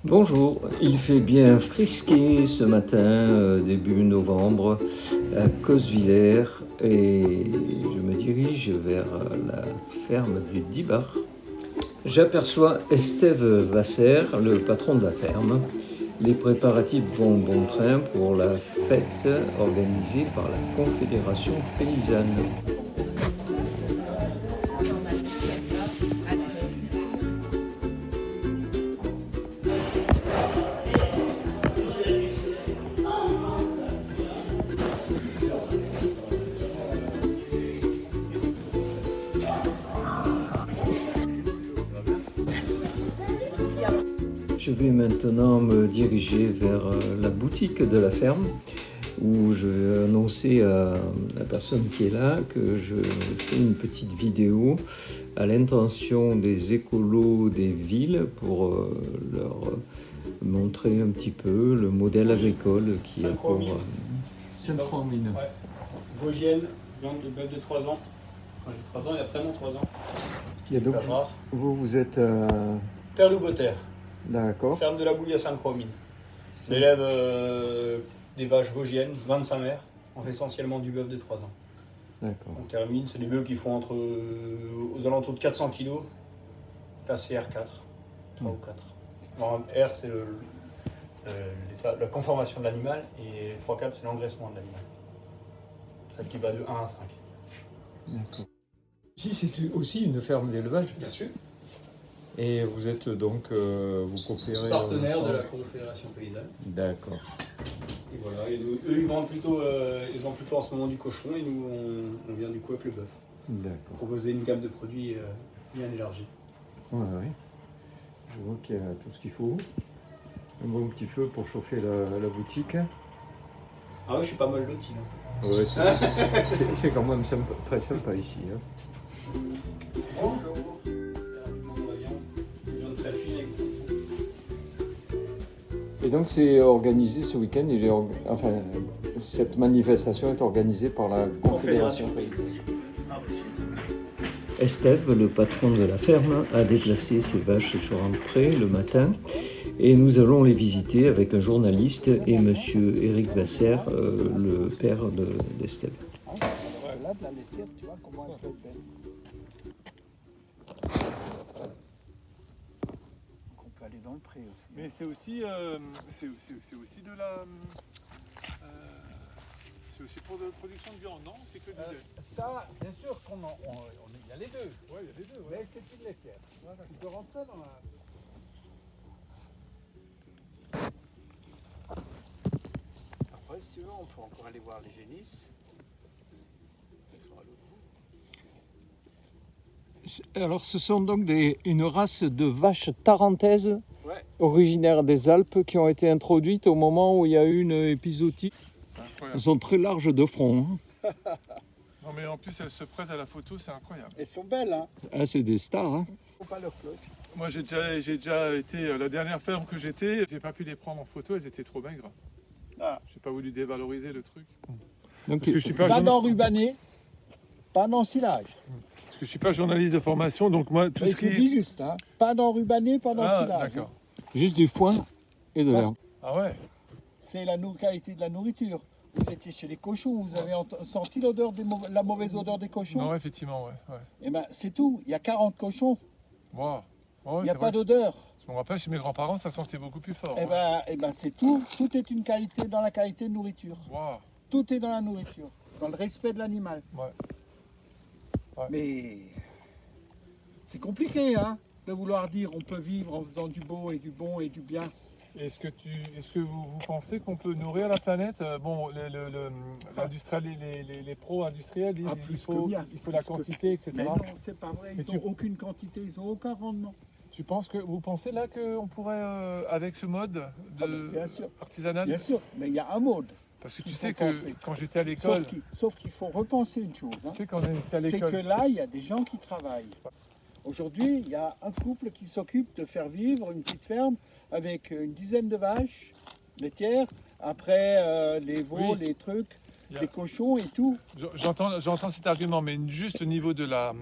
Bonjour, il fait bien frisqué ce matin, début novembre, à Cosvillers, et je me dirige vers la ferme du Dibar. J'aperçois Estève Vasser, le patron de la ferme. Les préparatifs vont bon train pour la fête organisée par la Confédération paysanne. Je vais maintenant me diriger vers la boutique de la ferme où je vais annoncer à la personne qui est là que je fais une petite vidéo à l'intention des écolos des villes pour leur montrer un petit peu le modèle agricole qui est pour Sainte-Croix-en-Mine. Ouais. Vosgienne, viande de bœuf de 3 ans. Quand j'ai 3 ans, il y a vraiment 3 ans. Il y a donc, rare. vous êtes... Perloubotter, D'accord. ferme de la Bouille à Sainte-Croix-en-Mine. J'élève des vaches vosgiennes, 25 mères. On fait essentiellement du bœuf de 3 ans. D'accord. On termine, c'est des bœufs qui font aux alentours de 400 kg, classé R4, 3 ou 4. Alors, R, c'est la conformation de l'animal, et 3-4, c'est l'engraissement de l'animal. Ça qui va de 1 à 5. D'accord. Ici, c'est aussi une ferme d'élevage. Bien sûr. Et vous êtes donc, vous coopérez Partenaire de la Confédération paysanne. D'accord. Et voilà, et eux ils vendent plutôt en ce moment du cochon, et nous on vient du coup avec le bœuf. D'accord. Proposer une gamme de produits bien élargie. Ouais, ouais. Je vois qu'il y a tout ce qu'il faut. Un bon petit feu pour chauffer la boutique. Ah ouais, je suis pas mal loti là. Ouais, c'est quand même très sympa ici. Hein. Bonjour. Viande très fine et goût. Et donc c'est organisé ce week-end, enfin cette manifestation est organisée par la Confédération paysanne. Estève, le patron de la ferme, a déplacé ses vaches sur un pré le matin et nous allons les visiter avec un journaliste et monsieur Éric Vasser, le père d'Estève. Là, de la laitière, tu vois comment elle peut être belle. Donc on peut aller dans le pré aussi. Mais c'est aussi de la. C'est aussi pour de la production de viande, non? C'est que du lait. Ça, bien sûr il y a les deux. Ouais, il y a les deux. Ouais. Mais c'est une laitière. Voilà, tu peux rentrer dans la... Après, si tu veux, on peut encore aller voir les génisses. Elles sont à l'autre bout. Alors ce sont donc une race de vaches tarentaises Ouais. originaires des Alpes qui ont été introduites au moment où il y a eu une épizootie. C'est Elles incroyable. sont très larges de front. Hein. Non, mais en plus, elles se prêtent à la photo, c'est incroyable. Elles sont belles, hein. Ah, c'est des stars. Hein. Faut pas leur cloche. Moi, j'ai déjà été. La dernière ferme que j'étais, j'ai pas pu les prendre en photo, elles étaient trop maigres. Ah. J'ai pas voulu dévaloriser le truc. Donc, Parce que je suis pas, Pas d'enrubané, pas d'ensilage. parce que je suis pas journaliste de formation, donc moi, tout Il ce faut dire qui. juste, hein. Pas d'enrubané, pas Ah, d'ensilage. d'accord. juste du foin et de Parce- l'herbe. Ah ouais. C'est la qualité de la nourriture. Vous étiez chez les cochons, vous avez senti l'odeur la mauvaise odeur des cochons. Non, effectivement, ouais. Et ben c'est tout. Il y a 40 cochons, Wow. il Ouais, n'y a c'est pas vrai. d'odeur. Je me rappelle, chez mes grands-parents, ça sentait beaucoup plus fort. Et ben c'est tout. Tout est une qualité dans la qualité de nourriture. Wow. Tout est dans la nourriture, dans le respect de l'animal. Ouais. Ouais. Mais c'est compliqué, hein, de vouloir dire on peut vivre en faisant du beau et du bon et du bien. Est-ce que vous pensez qu'on peut nourrir la planète? Bon, les pros industriels disent Ah, qu'il plus faut, que bien, il faut la plus que- quantité, etc. Mais non, c'est pas vrai. Mais Ils n'ont aucune quantité, ils n'ont aucun rendement. Vous pensez là qu'on pourrait, avec ce mode Ah, mais bien sûr. artisanal, Bien sûr, mais il y a un mode. parce que tu il sais faut que penser. quand j'étais à l'école, Sauf qu'il faut repenser une chose. Hein. tu sais quand j'étais à C'est que l'école, là, il y a des gens qui travaillent. Aujourd'hui, il y a un couple qui s'occupe de faire vivre une petite ferme avec une dizaine de vaches laitières, après les veaux, Oui. les trucs, Il y a- les cochons et tout. j'entends cet argument, mais juste au niveau de la,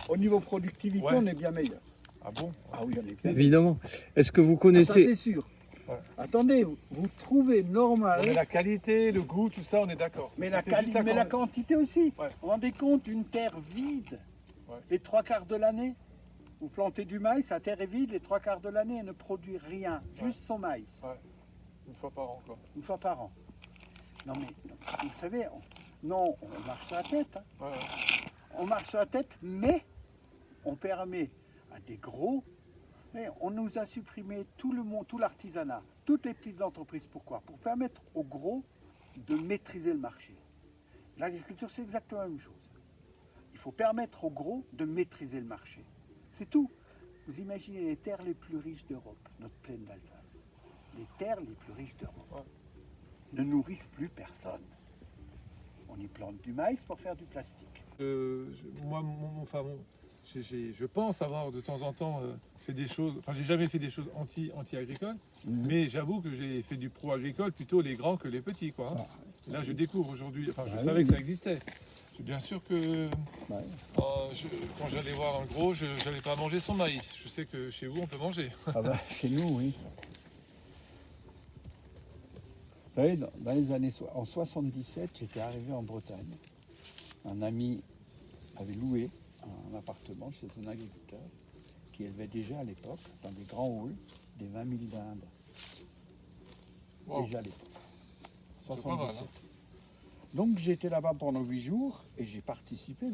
Au niveau productivité, Ouais. on est bien meilleur. Ah bon? Ah oui, on est bien. Évidemment. Est-ce que vous Ah, ça, connaissez... c'est sûr. Ouais. Attendez, vous trouvez normal, Mais la qualité, le goût, tout ça, on est d'accord. mais la, C'était juste mais la quantité aussi. Ouais. Vous vous rendez compte, une terre vide, Ouais. les 3/4 de l'année, vous plantez du maïs, la terre est vide, les 3/4 de l'année, elle ne produit rien, juste son maïs, Une fois par an, quoi. une fois par an. Non mais, vous savez, on marche sur la tête. Hein. Ouais, ouais. On marche sur la tête, mais on permet à des gros, mais on nous a supprimé tout le monde, tout l'artisanat, toutes les petites entreprises. Pourquoi? Pour permettre aux gros de maîtriser le marché. L'agriculture, c'est exactement la même chose. Il faut permettre aux gros de maîtriser le marché. C'est tout. Vous imaginez les terres les plus riches d'Europe, notre plaine d'Alsace. Les terres les plus riches d'Europe ne nourrissent plus personne. On y plante du maïs pour faire du plastique. Je pense avoir de temps en temps fait des choses, enfin j'ai jamais fait des choses anti-agricoles, mais j'avoue que j'ai fait du pro-agricole, plutôt les grands que les petits, quoi. Hein. Et là je découvre aujourd'hui, enfin je savais que ça existait. Bien sûr que quand j'allais voir un gros, je n'allais pas manger son maïs. Je sais que chez vous on peut manger. Ah bah, chez nous, oui. Vous savez, dans les années en 77, j'étais arrivé en Bretagne. Un ami avait loué un appartement chez un agriculteur qui élevait déjà à l'époque, dans des grands halls, des 20 000 dindes. Wow. Déjà à l'époque. C'est pas mal, 77. hein. Donc j'étais là-bas pendant 8 jours et j'ai participé,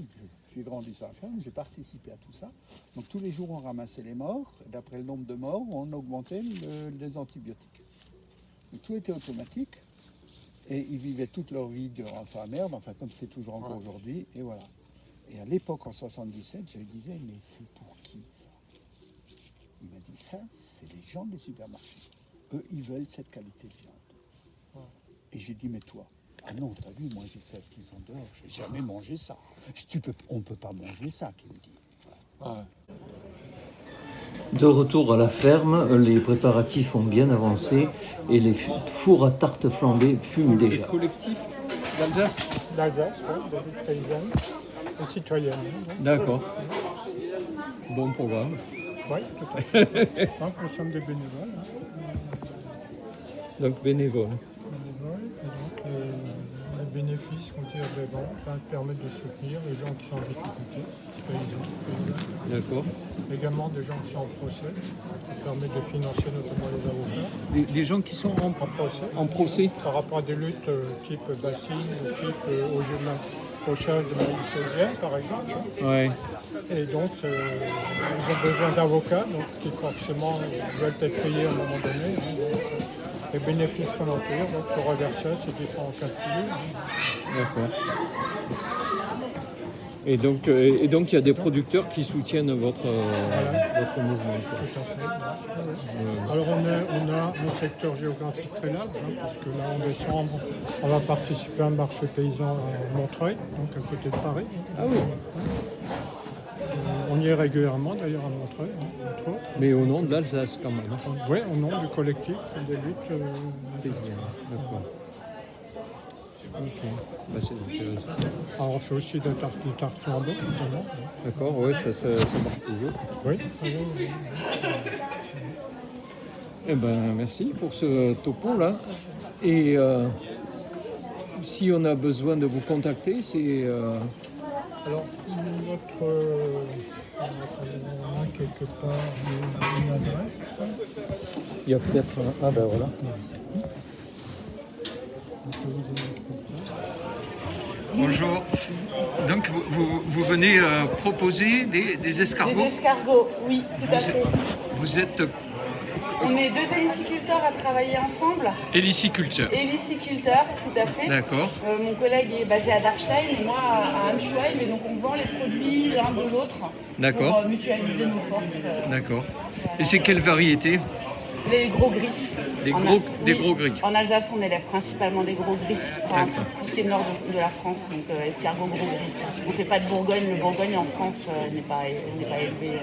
j'ai grandi sur la ferme, j'ai participé à tout ça. Donc tous les jours on ramassait les morts, et d'après le nombre de morts, on augmentait les antibiotiques. Donc, tout était automatique et ils vivaient toute leur vie sur la merde, enfin comme c'est toujours encore aujourd'hui, et voilà. Et à l'époque en 77, je lui disais, mais c'est pour qui ça? Il m'a dit, ça c'est les gens des supermarchés. Eux ils veulent cette qualité de viande. Et j'ai dit, mais toi? Ah non, t'as vu, moi j'ai fait avec les en dehors, j'ai jamais mangé ça. On ne peut pas manger ça, qu'il me dit. De retour à la ferme, les préparatifs ont bien avancé et les fours à tarte flambée fument déjà. Collectif d'Alsace. D'Alsace, de lutte paysanne et citoyenne. D'accord. Bon programme. Oui, tout à fait. Donc nous sommes des bénévoles. Donc bénévole. Et donc les bénéfices qu'on tire des ventes permettent de soutenir les gens qui sont en difficulté, paysannes. D'accord. Également des gens qui sont en procès, qui permettent de financer notamment les avocats. Les gens qui sont En procès. en procès. Par rapport à des luttes type bassine ou type au jeu de pochage de maïs par exemple. Ouais. Et donc, ils ont besoin d'avocats, donc qui forcément veulent être payés à un moment donné. Les bénéfices qu'on en tire, donc se reverser, c'est différents calculs. D'accord. Et donc, il y a des producteurs qui soutiennent votre mouvement. Tout à fait. Alors on a un secteur géographique très large, parce que là en décembre, on va participer à un marché paysan à Montreuil, donc à côté de Paris. Ah oui. On y est régulièrement d'ailleurs à Montreuil, entre autres. Mais au nom de l'Alsace quand même. Oui, au nom du collectif des luttes. D'accord. Ok, bah, c'est intéressant. Alors on fait aussi des tartes flambées, évidemment. D'accord, oui, ça marche toujours. Oui. Eh ben, merci pour ce topo là. Et si on a besoin de vous contacter, c'est... Alors, on a quelque part une adresse. Il y a peut-être... Ah ben voilà. Bonjour. Donc vous venez proposer des escargots. Des escargots, oui, tout à fait. Vous êtes On est deux héliciculteurs à travailler ensemble. héliciculteur. Héliciculteurs, tout à fait. D'accord. Mon collègue est basé à Darstein et moi à Anschweil. Et donc on vend les produits l'un de l'autre D'accord. pour mutualiser nos forces. D'accord. Et c'est quelle variété? Les gros gris. Des gros gris. En Alsace, on élève principalement des gros gris. Enfin, tout ce qui est nord de la France, donc escargot gros gris. On ne fait pas de Bourgogne. Le Bourgogne en France n'est pas élevé.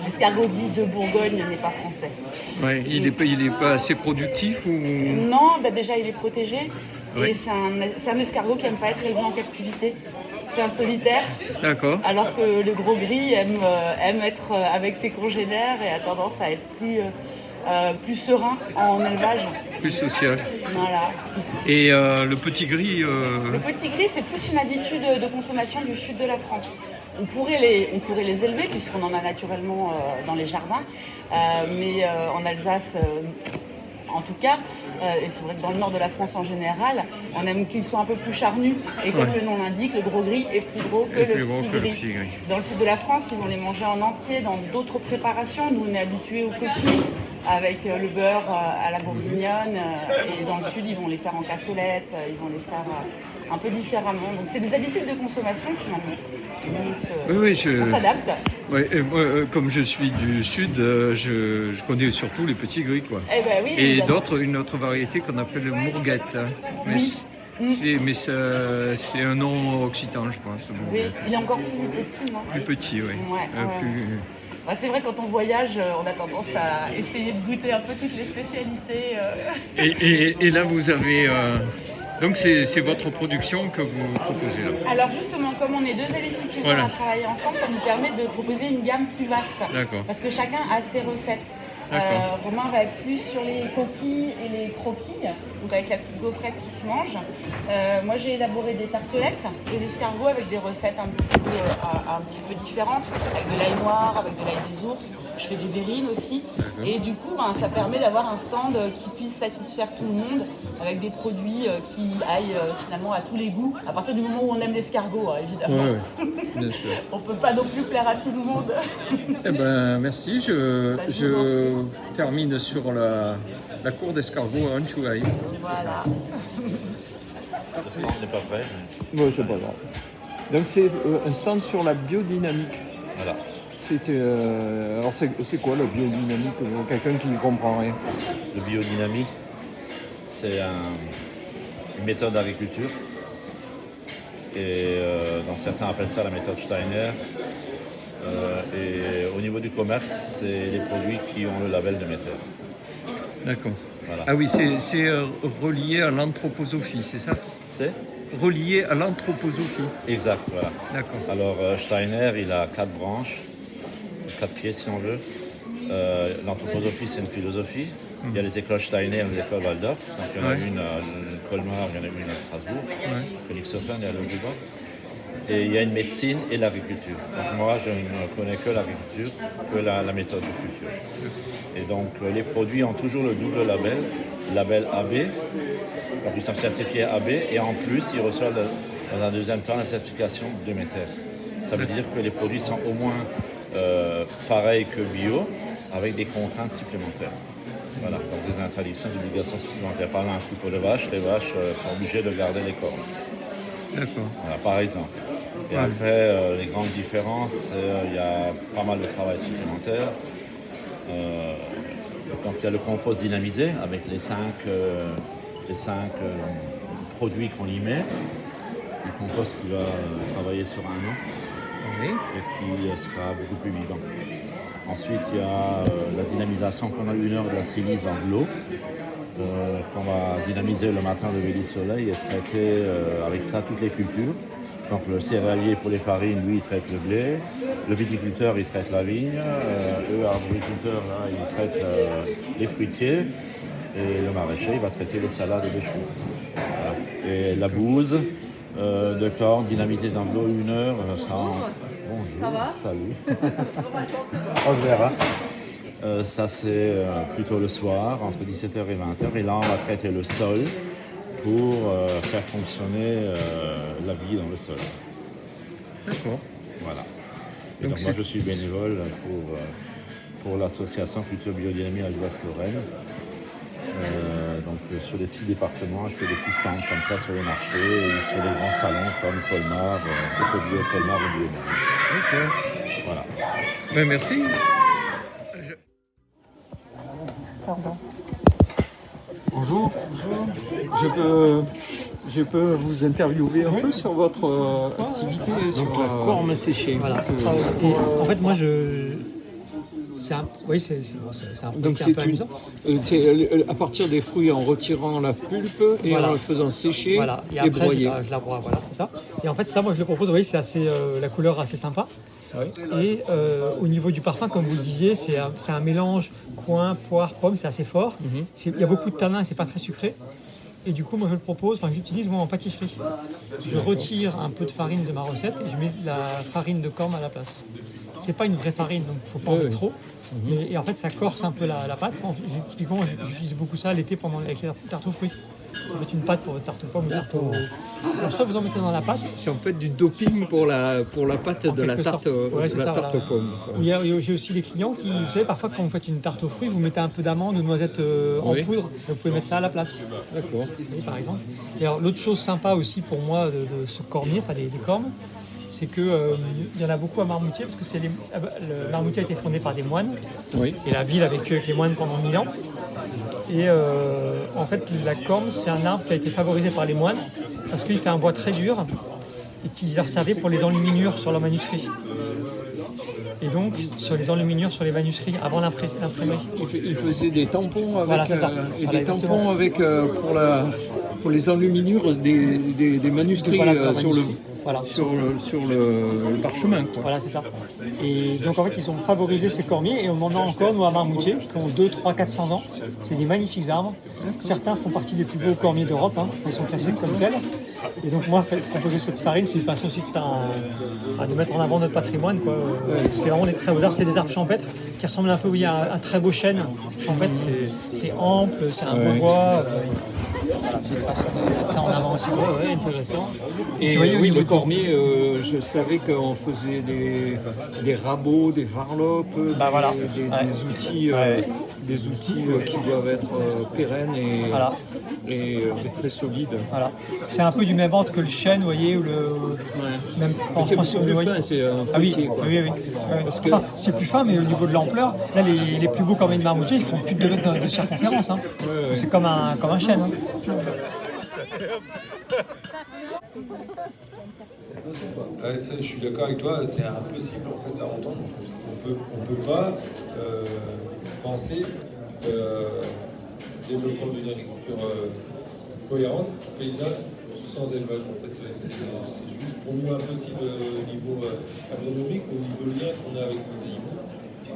L'escargot dit de Bourgogne n'est pas français. Ouais, il est pas assez productif ou... Non, déjà il est protégé. Oui. Et c'est un escargot qui n'aime pas être élevé en captivité. C'est un solitaire, D'accord. alors que le gros gris aime être avec ses congénères et a tendance à être plus serein en élevage. Plus social. Voilà. Et le petit gris, Le petit gris, c'est plus une habitude de consommation du sud de la France. On pourrait les élever puisqu'on en a naturellement dans les jardins, mais en Alsace, en tout cas, et c'est vrai que dans le nord de la France en général, on aime qu'ils soient un peu plus charnus. Et comme le nom l'indique, le gros gris est plus gros que le petit gris. Dans le sud de la France, ils vont les manger en entier dans d'autres préparations. Nous, on est habitués aux coquilles avec le beurre à la bourguignonne. Et dans le sud, ils vont les faire en cassolette, ils vont les faire un peu différemment. Donc c'est des habitudes de consommation finalement. On s'adapte. Oui, comme je suis du sud, je connais surtout les petits gris, quoi. Eh ben oui, et évidemment. une autre variété qu'on appelle le mourguette. Hein. Oui. Mais c'est un nom occitan, je pense. Oui, il est encore plus petit, non? Plus petit, oui. Ouais. Bah, c'est vrai, quand on voyage, on a tendance à essayer de goûter un peu toutes les spécialités. Et là, vous avez... donc, c'est votre production que vous proposez là. Alors justement, comme on est deux éliciculteurs à travailler ensemble, ça nous permet de proposer une gamme plus vaste. D'accord. Parce que chacun a ses recettes. Romain va être plus sur les coquilles et les croquilles, donc avec la petite gaufrette qui se mange. Moi j'ai élaboré des tartelettes, des escargots avec des recettes un petit peu différentes, avec de l'ail noir, avec de l'ail des ours. Je fais des verrines aussi. Et du coup, ça permet d'avoir un stand qui puisse satisfaire tout le monde avec des produits qui aillent finalement à tous les goûts, à partir du moment où on aime l'escargot, évidemment. Bien sûr. On ne peut pas non plus plaire à tout le monde. Eh ben, merci. Je termine sur la cour d'escargot à Anchoaï. Voilà. On n'est pas prêt. Bon, c'est pas grave. Donc c'est un stand sur la biodynamique. Voilà. Alors c'est quoi la biodynamique pour quelqu'un qui ne comprend rien? Le biodynamie, c'est une méthode d'agriculture. Et donc certains appellent ça la méthode Steiner. Et au niveau du commerce, c'est les produits qui ont le label de Demeter. D'accord. Voilà. Ah oui, c'est relié à l'anthroposophie, c'est ça? C'est Relié à l'anthroposophie. exact, voilà. D'accord. Alors Steiner, il a 4 branches, 4 pieds si on veut. L'anthroposophie, c'est une philosophie. Il y a les écoles Steiner et les écoles Waldorf. Donc il y en a une à Colmar, il y en a une à Strasbourg, Königshofen et à Leuven. Et il y a une médecine et l'agriculture. Donc moi, je ne connais que l'agriculture, que la méthode de culture. Et donc les produits ont toujours le double label AB. Donc ils sont certifiés AB et en plus, ils reçoivent dans un deuxième temps la certification de Demeter. Ça veut dire que les produits sont au moins pareils que bio, avec des contraintes supplémentaires. Voilà, donc des interdictions, des obligations supplémentaires. Par exemple, un troupeau de vaches, les vaches sont obligées de garder les cornes. D'accord. Voilà, par exemple. Et après, les grandes différences, il y a pas mal de travail supplémentaire. Donc il y a le compost dynamisé avec les 5 produits qu'on y met. Le compost qui va travailler sur 1 an et qui sera beaucoup plus vivant. Ensuite, il y a la dynamisation pendant 1 heure de la silice en de l'eau. Qu'on va dynamiser le matin lever du soleil et traiter avec ça toutes les cultures. Donc le céréalier pour les farines, lui, il traite le blé. Le viticulteur, il traite la vigne. Arboriculteur, là, il traite les fruitiers. Et le maraîcher, il va traiter les salades et les choux. Voilà. Et la bouse de corne dynamisée dans de l'eau 1 heure, bonjour, ça va? Salut. On se verra. Ça c'est plutôt le soir, entre 17h et 20h. Et là, on va traiter le sol pour faire fonctionner la vie dans le sol. D'accord. Voilà. Et donc moi, je suis bénévole pour l'association Culture Biodynamie Alsace-Lorraine. Donc sur les 6 départements, je fais des petits stands comme ça sur les marchés ou sur les grands salons comme Colmar, Ecobio, Colmar et Biodynamie. Ok. Voilà. Ben, merci. Pardon. Bonjour. Je peux vous interviewer un peu sur votre activité. Donc la corme séchée. Voilà. En fait, moi, Oui, c'est un Donc peu c'est amusant. c'est à partir des fruits en retirant la pulpe et Voilà. en le faisant sécher Voilà. Et et après, broyer. je la broie, voilà, c'est ça. Et en fait, ça, moi, je le propose, vous voyez, c'est assez, la couleur assez sympa. Et au niveau du parfum, comme vous le disiez, c'est un mélange coin, poire, pomme, c'est assez fort. Il y a beaucoup de tanin et c'est pas très sucré. Et du coup, moi, je le propose, j'utilise moi en pâtisserie. Je retire un peu de farine de ma recette et je mets de la farine de corne à la place. C'est pas une vraie farine, donc il faut pas en mettre trop. Et en fait, ça corse un peu la pâte. Typiquement, j'utilise beaucoup ça l'été avec les tartes aux fruits. Vous faites une pâte pour votre tarte aux pommes, une tarte aux... Alors soit vous en mettez dans la pâte. C'est en fait du doping pour la pâte de la tarte, tarte aux pommes. J'ai aussi des clients qui, vous savez, parfois quand vous faites une tarte aux fruits, vous mettez un peu d'amande ou de noisettes en poudre, vous pouvez mettre ça à la place. D'accord. Par exemple. Et alors l'autre chose sympa aussi pour moi de ce cormier, pas des cornes, c'est que il y en a beaucoup à Marmoutier parce que le Marmoutier a été fondé par des moines et la ville a vécu avec les moines pendant 1000 ans. Et en fait, la corne, c'est un arbre qui a été favorisé par les moines parce qu'il fait un bois très dur et qui leur servait pour les enluminures sur leurs manuscrits. Et donc, sur les enluminures sur les manuscrits avant l'imprimerie. Il faisait des tampons avec, voilà, c'est ça. des tampons avec pour les enluminures des manuscrits sur le parchemin. Quoi. Voilà, c'est ça. Et donc en fait, ils ont favorisé ces cormiers et on en a encore, nous, à Marmoutier, qui ont 200, 300, 400 ans. C'est des magnifiques arbres. Certains font partie des plus beaux cormiers d'Europe, ils sont classés comme tels. Et donc moi, proposer cette farine, c'est une façon aussi de faire de mettre en avant notre patrimoine. C'est vraiment des très beaux arbres, c'est des arbres champêtres qui ressemblent un peu à un très beau chêne. Champêtre, c'est ample, c'est un beau bois. Voilà, c'est une façon de mettre ça en avant aussi. Ouais, intéressant. Et oui, le cormier, je savais qu'on faisait des rabots, des varlopes, des outils qui doivent être pérennes et très solides. Voilà. C'est un peu du même ordre que le chêne, vous voyez, ou même c'est beaucoup plus fin, c'est un fruitier. Oui. Parce que c'est plus fin, mais au niveau de l'ampleur, là, les plus beaux cormiers de Marmoutier, ils font plus de 2 mètres de circonférence. C'est comme un chêne. Je suis d'accord avec toi, c'est impossible en fait à entendre. On peut pas penser développement d'une agriculture cohérente, paysanne, sans élevage. En fait, c'est juste pour nous impossible au niveau agronomique, au niveau lien qu'on a avec nos animaux.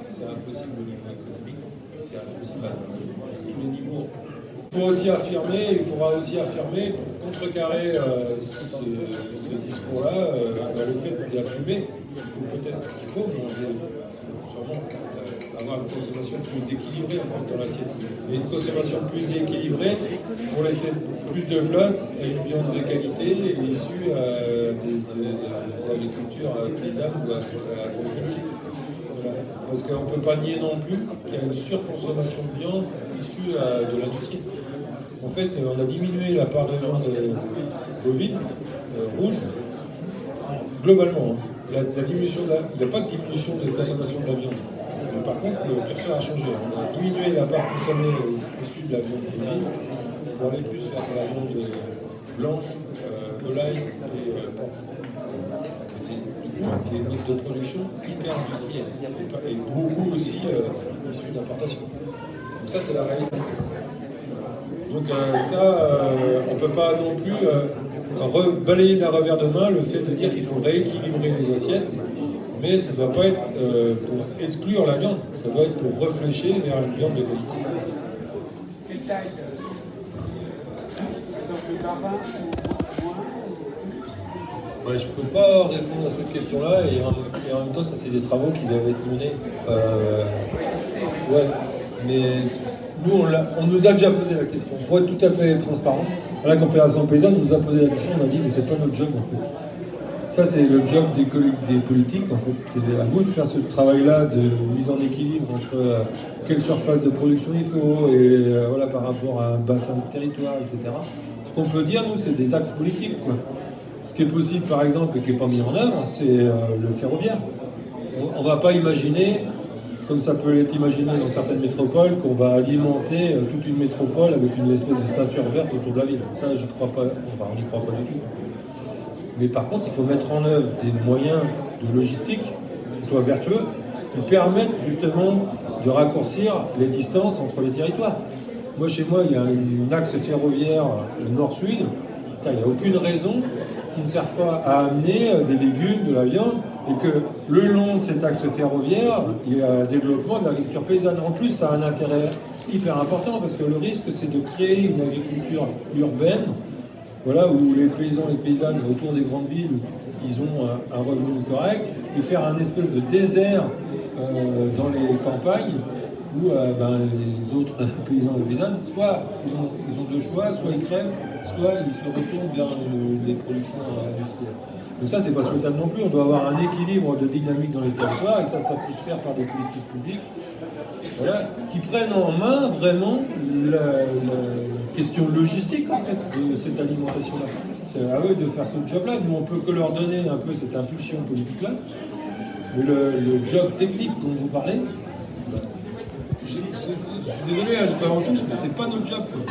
C'est impossible au niveau économique, c'est impossible à tous les niveaux. En fait. Il faudra aussi affirmer pour contrecarrer ce discours-là, le fait d'assumer qu'il faut manger, sûrement avoir une consommation plus équilibrée en fait, dans l'assiette. Et une consommation plus équilibrée pour laisser plus de place à une viande de qualité issue d'agriculture paysanne ou agroécologique. Voilà. Parce qu'on ne peut pas nier non plus qu'il y a une surconsommation de viande issue de l'industrie. En fait, on a diminué la part de viande bovine, rouge, globalement. La diminution il n'y a pas de diminution de consommation de la viande. Mais par contre, le curseur a changé. On a diminué la part consommée issue de la viande bovine pour aller plus vers la viande blanche, volaille et porc. Des modes de production hyper industriels et beaucoup aussi issus d'importation. Donc ça, c'est la réalité. Donc on ne peut pas non plus balayer d'un revers de main le fait de dire qu'il faut rééquilibrer les assiettes, mais ça ne doit pas être pour exclure la viande, ça doit être pour réfléchir vers une viande de qualité. Quelle taille Je ne peux pas répondre à cette question-là et en même temps, ça c'est des travaux qui doivent être menés. Mais nous, on nous a déjà posé la question. Pour être tout à fait transparent, la Confédération paysanne nous a posé la question, on a dit mais c'est pas notre job en fait. Ça c'est le job des politiques en fait. C'est à vous de faire ce travail-là de mise en équilibre entre quelle surface de production il faut et par rapport à un bassin de territoire, etc. Ce qu'on peut dire nous, c'est des axes politiques quoi. Ce qui est possible par exemple et qui n'est pas mis en œuvre, c'est le ferroviaire. On ne va pas imaginer, comme ça peut être imaginé dans certaines métropoles, qu'on va alimenter toute une métropole avec une espèce de ceinture verte autour de la ville. Ça, j'y crois pas, on n'y croit pas du tout. Mais par contre, il faut mettre en œuvre des moyens de logistique qui soient vertueux, qui permettent justement de raccourcir les distances entre les territoires. Moi, chez moi, il y a un axe ferroviaire nord-sud. Il n'y a aucune raison qui ne serve pas à amener des légumes, de la viande, et que le long de cet axe ferroviaire, il y a un développement de l'agriculture paysanne. En plus, ça a un intérêt hyper important, parce que le risque, c'est de créer une agriculture urbaine, voilà, où les paysans et paysannes autour des grandes villes, ils ont un revenu correct, et faire un espèce de désert dans les campagnes, où les autres paysans et paysannes, soit ils ont deux choix, soit ils crèvent, soit ils se retournent vers les productions industrielles. Donc ça, c'est pas souhaitable non plus. On doit avoir un équilibre de dynamique dans les territoires, et ça peut se faire par des politiques publiques, voilà, qui prennent en main vraiment la question logistique en fait, de cette alimentation-là. C'est à eux de faire ce job-là. Nous, on peut que leur donner un peu cette impulsion politique-là. Mais le job technique dont vous parlez, je suis désolé, je parle en tous, mais c'est pas notre job, quoi.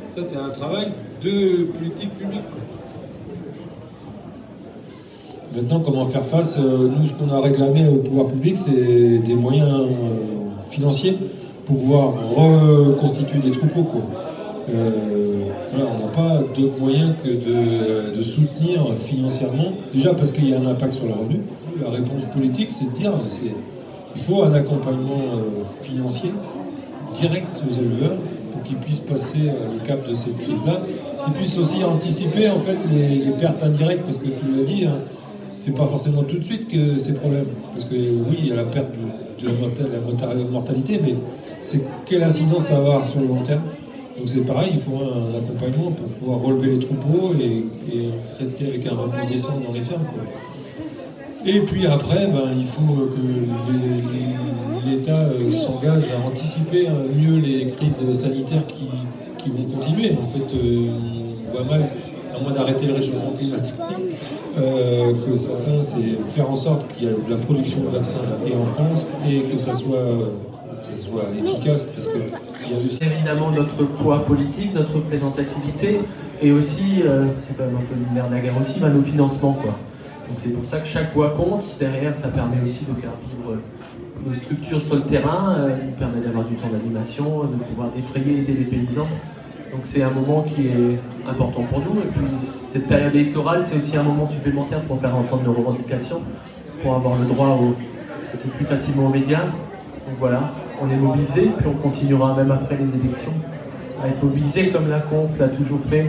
Ça, c'est un travail de politique publique, quoi. Maintenant, comment faire face? Nous, ce qu'on a réclamé au pouvoir public, c'est des moyens financiers pour pouvoir reconstituer des troupeaux, quoi. Voilà, on n'a pas d'autres moyens que de soutenir financièrement, déjà parce qu'il y a un impact sur le revenu. La réponse politique, c'est de dire qu'il faut un accompagnement financier direct aux éleveurs pour qu'ils puissent passer le cap de cette crise-là, qu'ils puissent aussi anticiper en fait les pertes indirectes, parce que tu l'as dit, hein, c'est pas forcément tout de suite que ces problèmes, parce que oui, il y a la perte de la mortalité, mais c'est quelle incidence ça va avoir sur le long terme. Donc c'est pareil, il faut un accompagnement pour pouvoir relever les troupeaux et rester avec un revenu décent dans les fermes, quoi. Et puis après, il faut que l'État s'engage à anticiper mieux les crises sanitaires qui vont continuer. En fait, on voit mal, à moins d'arrêter le réchauffement climatique, que ça c'est faire en sorte qu'il y ait de la production de vaccins et en France et que ça soit efficace, parce que il y a aussi... Évidemment notre poids politique, notre représentativité, et aussi, c'est quand même un peu le nerf de la guerre aussi, nos financements, quoi. Donc c'est pour ça que chaque voix compte. Derrière, ça permet aussi de faire vivre nos structures sur le terrain, nous permet d'avoir du temps d'animation, de pouvoir défrayer, aider les paysans. Donc c'est un moment qui est important pour nous. Et puis cette période électorale, c'est aussi un moment supplémentaire pour faire entendre nos revendications, pour avoir le droit plus facilement aux médias. Donc voilà, on est mobilisés, puis on continuera même après les élections à être mobilisés comme la Conf l'a toujours fait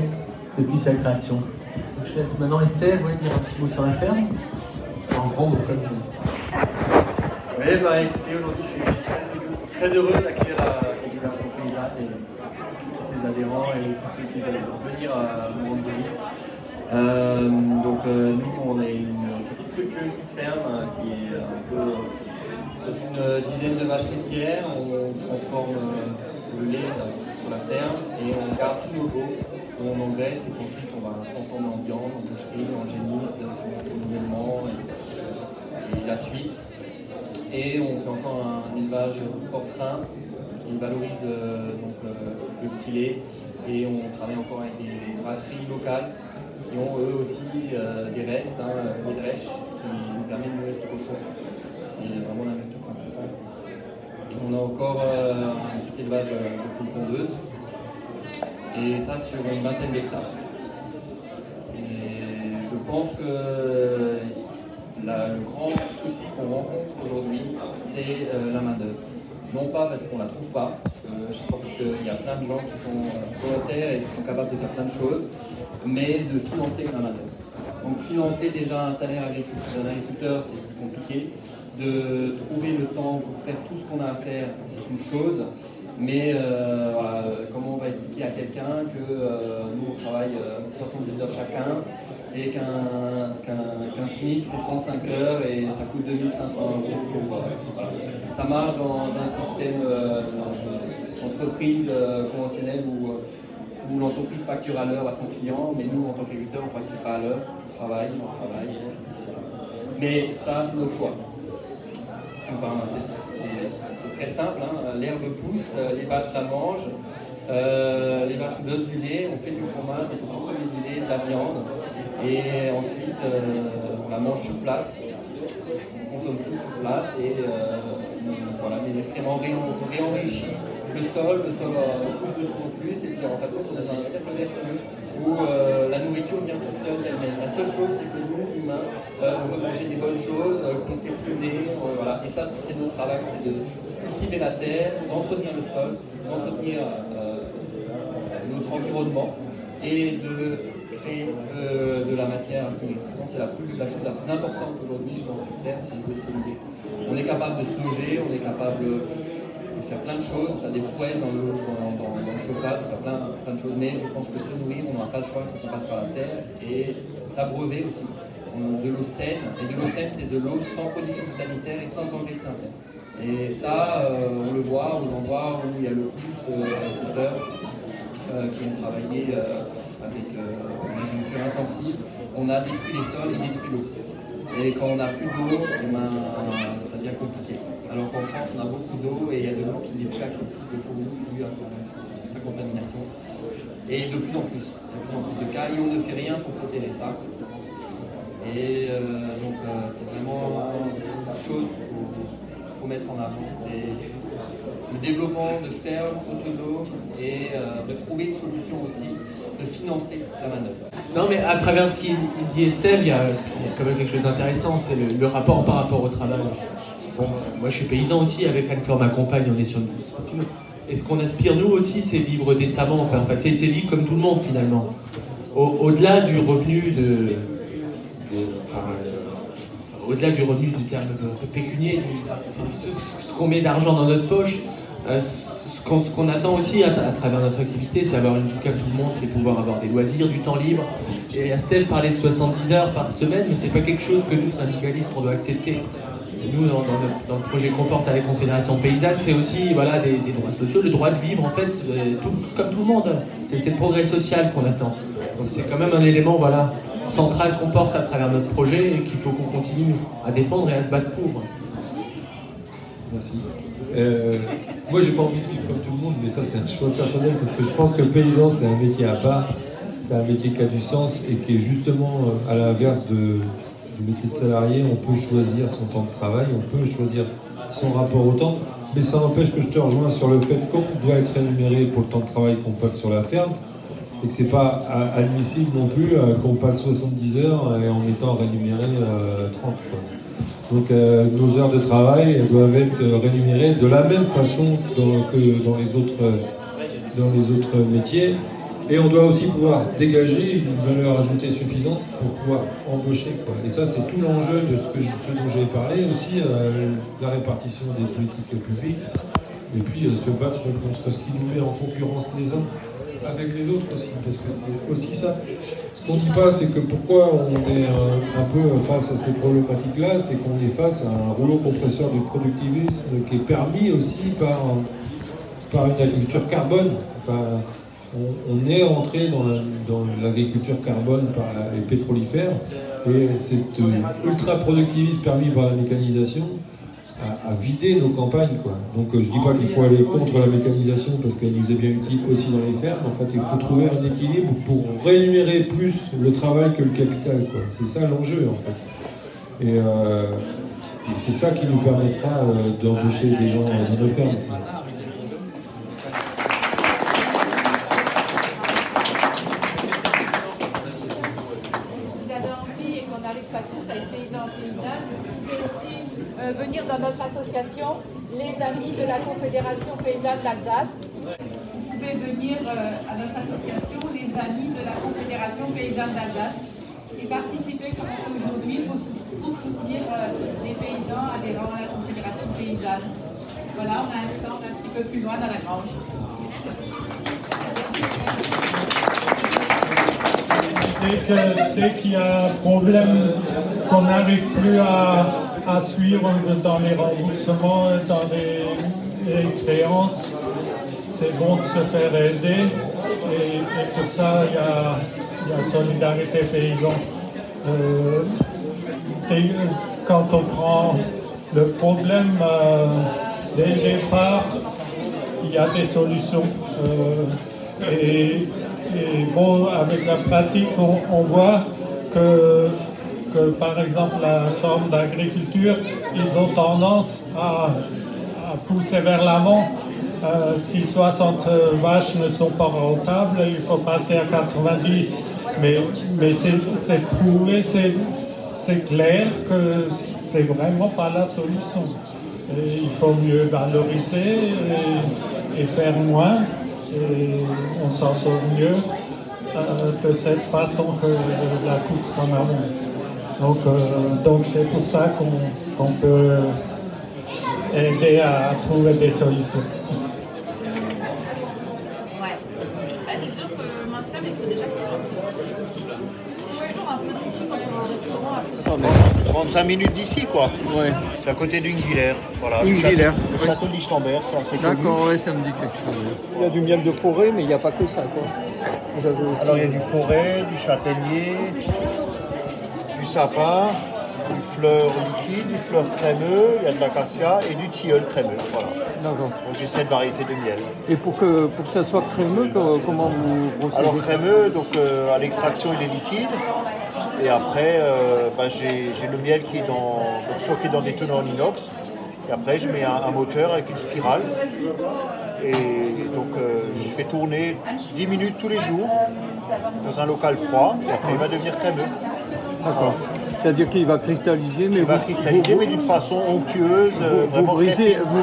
depuis sa création. Donc je laisse maintenant Estelle dire un petit mot sur la ferme. En grand mot comme oui, écoutez, aujourd'hui je suis très heureux d'accueillir la Fédération Paysanne et ses adhérents et tous ceux qui veulent venir à nous rendre visite. Nous, on est une petite structure, une petite ferme qui est un peu une dizaine de vaches laitières. On transforme le lait sur la ferme et on garde tous nos veaux qu'on engraisse et qu'ensuite on va transformer en viande, en boucherie, en génisse, en renouvellement et la suite. Et on fait encore un élevage porcin qui valorise le petit lait. Et on travaille encore avec des brasseries locales qui ont eux aussi des restes, des drèches, qui nous permettent de nourrir ces cochons. C'est vraiment la méthode principale. Et on a encore un petit élevage de poules pondeuses. Et ça sur une vingtaine d'hectares. Et je pense que le grand souci qu'on rencontre aujourd'hui, c'est la main-d'œuvre. Non pas parce qu'on ne la trouve pas, je pense qu'il y a plein de gens qui sont volontaires et qui sont capables de faire plein de choses, mais de financer la main-d'œuvre. Donc financer déjà un salaire d'un agriculteur, c'est plus compliqué. De trouver le temps pour faire tout ce qu'on a à faire, c'est une chose. Mais voilà, comment on va expliquer à quelqu'un que nous on travaille 70 heures chacun et qu'un SMIC c'est 35 heures et ça coûte 2500 €. Ça marche dans un système d'entreprise conventionnelle où l'entreprise facture à l'heure à son client, mais nous en tant qu'agriculteurs on ne facture pas à l'heure, on travaille. Mais ça c'est notre choix. Enfin, c'est très simple, l'herbe pousse, les vaches la mangent, les vaches donnent du lait, on fait du fromage, on consomme du lait, de la viande, et ensuite on la mange sur place, on consomme tout sur place, et voilà, des excréments réenrichit le sol pousse de plus en plus, et puis en fait, on est dans un cercle vertueux où la nourriture vient toute seule d'elle-même. La seule chose, c'est que nous, humains, on veut manger des bonnes choses, confectionner, voilà. Et ça, c'est notre travail, c'est de cultiver la terre, d'entretenir le sol, d'entretenir notre environnement et de créer de la matière à se nourrir. C'est la chose la plus importante aujourd'hui, je pense, sur Terre, c'est de se nourrir. On est capable de se loger, on est capable de faire plein de choses, on a des prouesses dans le chauffage, on fait plein de choses, mais je pense que se nourrir, on n'a pas le choix, il faut qu'on passe par la terre et s'abreuver aussi. De l'eau saine, et de l'eau saine, c'est de l'eau sans produits sanitaires et sans engrais de synthèse. Et ça, on le voit aux endroits où il y a le plus d'agriculteurs qui ont travaillé avec une agriculture intensive. On a détruit les sols et détruit l'eau. Et quand on n'a plus d'eau, ça devient compliqué. Alors qu'en France, on a beaucoup d'eau et il y a de l'eau qui n'est plus accessible pour nous dû à sa contamination. Et de plus en plus de cas, et on ne fait rien pour protéger ça. Et donc c'est vraiment la chose qu'il faut mettre en avant. C'est le développement de fermes autonomes et de trouver une solution aussi, de financer la manœuvre. Non, mais à travers ce qu'il dit Estelle, il y a quand même quelque chose d'intéressant, c'est le rapport par rapport au travail. Bon, moi je suis paysan aussi, avec Anne-Fleur, ma compagne, on est sur une petite structure. Et ce qu'on aspire nous aussi, c'est vivre décemment, enfin c'est vivre comme tout le monde finalement. Au-delà du revenu au-delà du revenu du terme pécunier, ce qu'on met d'argent dans notre poche, ce qu'on attend aussi à travers notre activité, c'est avoir une vie comme tout le monde, c'est pouvoir avoir des loisirs, du temps libre. Et Estelle parlait de 70 heures par semaine, mais c'est pas quelque chose que nous, syndicalistes, on doit accepter. Et nous, dans le projet qu'on porte à la Confédération Paysanne, c'est aussi voilà, des droits sociaux, le droit de vivre en fait, comme tout le monde. C'est le progrès social qu'on attend. Donc c'est quand même un élément voilà, central qu'on porte à travers notre projet et qu'il faut qu'on continue à défendre et à se battre pour. Merci. Moi, j'ai pas envie de vivre comme tout le monde, mais ça, c'est un choix personnel parce que je pense que le paysan, c'est un métier à part, c'est un métier qui a du sens et qui est justement à l'inverse du métier de salarié. On peut choisir son temps de travail, on peut choisir son rapport au temps, mais ça n'empêche que je te rejoins sur le fait qu'on doit être rémunéré pour le temps de travail qu'on passe sur la ferme et que c'est pas admissible non plus qu'on passe 70 heures et en étant rémunéré 30. Quoi. Donc nos heures de travail doivent être rémunérées de la même façon que dans les autres métiers. Et on doit aussi pouvoir dégager une valeur ajoutée suffisante pour pouvoir embaucher. Quoi. Et ça, c'est tout l'enjeu de ce dont j'ai parlé aussi, la répartition des politiques publiques. Et puis se battre contre ce qui nous met en concurrence les uns avec les autres aussi, parce que c'est aussi ça. Ce qu'on ne dit pas, c'est que pourquoi on est un peu face à ces problématiques-là, c'est qu'on est face à un rouleau compresseur du productivisme qui est permis aussi par une agriculture carbone. Enfin, on est entré dans l'agriculture carbone par les pétrolifères, et cet ultra-productivisme permis par la mécanisation à vider nos campagnes, quoi. Donc je dis pas qu'il faut aller contre la mécanisation parce qu'elle nous est bien utile aussi dans les fermes. En fait, il faut trouver un équilibre pour rémunérer plus le travail que le capital, quoi. C'est ça l'enjeu, en fait. Et c'est ça qui nous permettra d'embaucher des gens dans nos fermes. Venir dans notre association, les amis de la Confédération Paysanne d'Alsace. Vous pouvez venir à notre association, les amis de la Confédération Paysanne d'Alsace, et participer comme aujourd'hui pour soutenir les paysans adhérents à la Confédération Paysanne. Voilà, on a un stand un petit peu plus loin dans la grange. Dès qu'il y a un problème qu'on n'arrive plus à suivre dans les remboursements, dans les créances, c'est bon de se faire aider. Et pour ça, il y a Solidarité Paysan. Quand on prend le problème dès le départ, il y a des solutions. Et bon, avec la pratique, on voit que par exemple la Chambre d'agriculture, ils ont tendance à pousser vers l'avant. Si 60 vaches ne sont pas rentables, il faut passer à 90. Mais c'est prouvé, c'est clair que c'est vraiment pas la solution. Et il faut mieux valoriser et faire moins, et on s'en sort mieux de cette façon que la course en avant. Donc c'est pour ça qu'on peut aider à trouver des solutions. Ouais. C'est sûr que Minster, il faut déjà que je suis toujours un peu déçue quand on va au restaurant à 35 minutes d'ici, quoi. Ouais. C'est à côté d'Ungvillers. Voilà. Ungvillers. Le château de Lichtenberg, c'est assez connu. D'accord, ouais, ça me dit quelque chose. Il y a du miel de forêt, mais il n'y a pas que ça, quoi. Vous avez aussi... Alors il y a du forêt, du châtaignier, du sapin, du fleur liquide, du fleur crémeux, il y a de l'acacia et du tilleul crémeux. Voilà. D'accord. Donc j'ai 7 variétés de miel. Et pour que ça soit crémeux, comment vous procédez? Alors crémeux, donc à l'extraction il est liquide. Et après j'ai le miel qui est stocké dans des tonneaux en inox. Et après je mets un moteur avec une spirale. Et donc je fais tourner 10 minutes tous les jours dans un local froid. Et après il va devenir crémeux. D'accord. C'est-à-dire qu'il va cristalliser, mais mais d'une façon onctueuse. Vous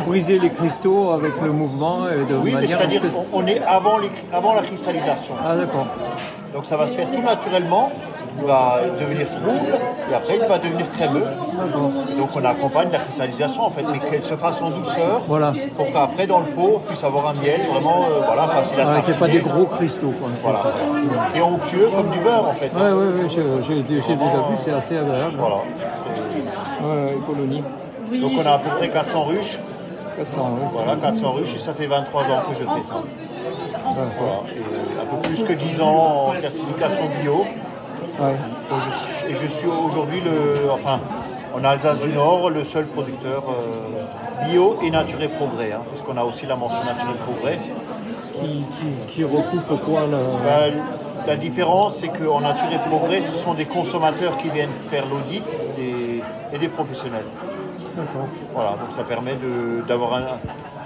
brisez les cristaux avec le mouvement de manière c'est-à-dire qu'on est avant la cristallisation. Ah d'accord. Donc ça va se faire tout naturellement, il va devenir trouble et après il va devenir crémeux. Donc on accompagne la cristallisation en fait, mais qu'elle se fasse en douceur pour qu'après dans le pot on puisse avoir un miel vraiment facile à tartiner. Qu'il n'y ait pas des gros cristaux. Quoi. Voilà. Et onctueux comme du beurre en fait. Oui, j'ai déjà vu, c'est assez agréable. Voilà. Colonie. Donc on a à peu près 400 ruches. 400 ruches. Voilà, 400 ruches et ça fait 23 ans que je fais ça. Voilà. Et un peu plus que 10 ans en certification bio. Ouais. Et je suis aujourd'hui en Alsace du Nord, le seul producteur bio et nature et progrès, parce qu'on a aussi la mention nature et progrès. Qui recoupe quoi la différence, c'est qu'en nature et progrès, ce sont des consommateurs qui viennent faire l'audit et des professionnels. D'accord. Voilà, donc ça permet d'avoir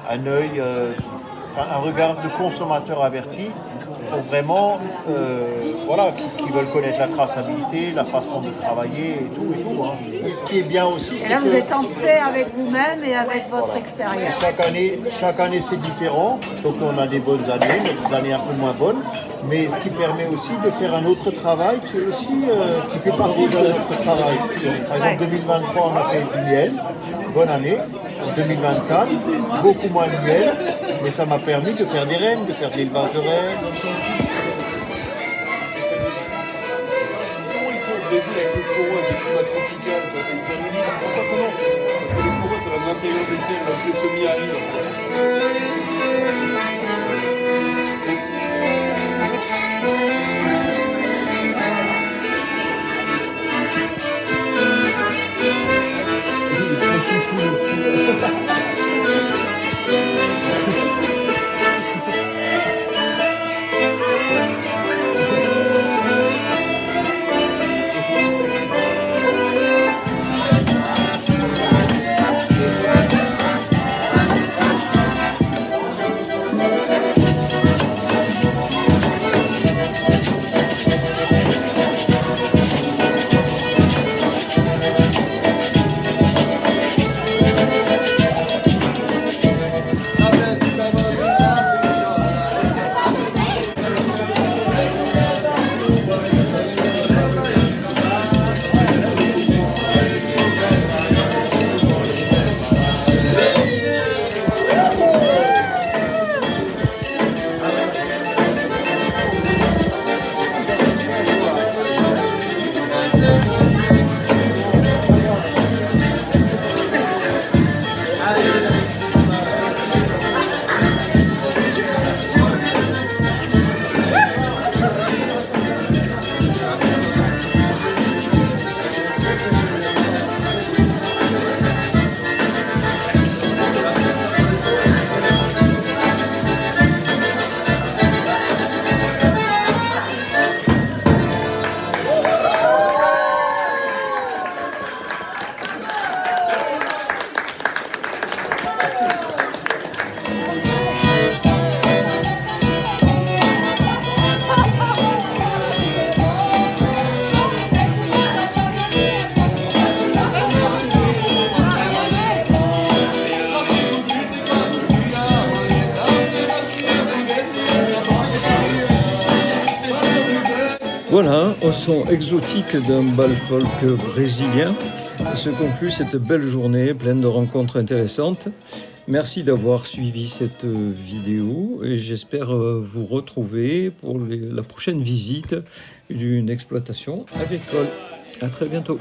un œil, un regard de consommateur averti pour vraiment, qui veulent connaître la traçabilité, la façon de travailler et tout. Et ce qui est bien aussi, c'est que... là, vous êtes en paix avec vous-même et avec votre extérieur. Chaque année, c'est différent. Donc on a des bonnes années, des années un peu moins bonnes. Mais ce qui permet aussi de faire un autre travail qui est aussi, qui fait partie de notre travail. Par exemple, 2023, on a fait du miel, bonne année. 2024, beaucoup moins de miel, mais ça m'a permis de faire des rennes, de faire de l'élevage de rennes. Comment il faut briser avec le coraux avec le climat tropical, c'est hyper humide, on ne comprend pas comment. Parce que les coraux, ça va de l'intérieur des terres, là, c'est semi-aride. Voilà, au son exotique d'un bal folk brésilien, se conclut cette belle journée pleine de rencontres intéressantes. Merci d'avoir suivi cette vidéo et j'espère vous retrouver pour la prochaine visite d'une exploitation agricole. À très bientôt.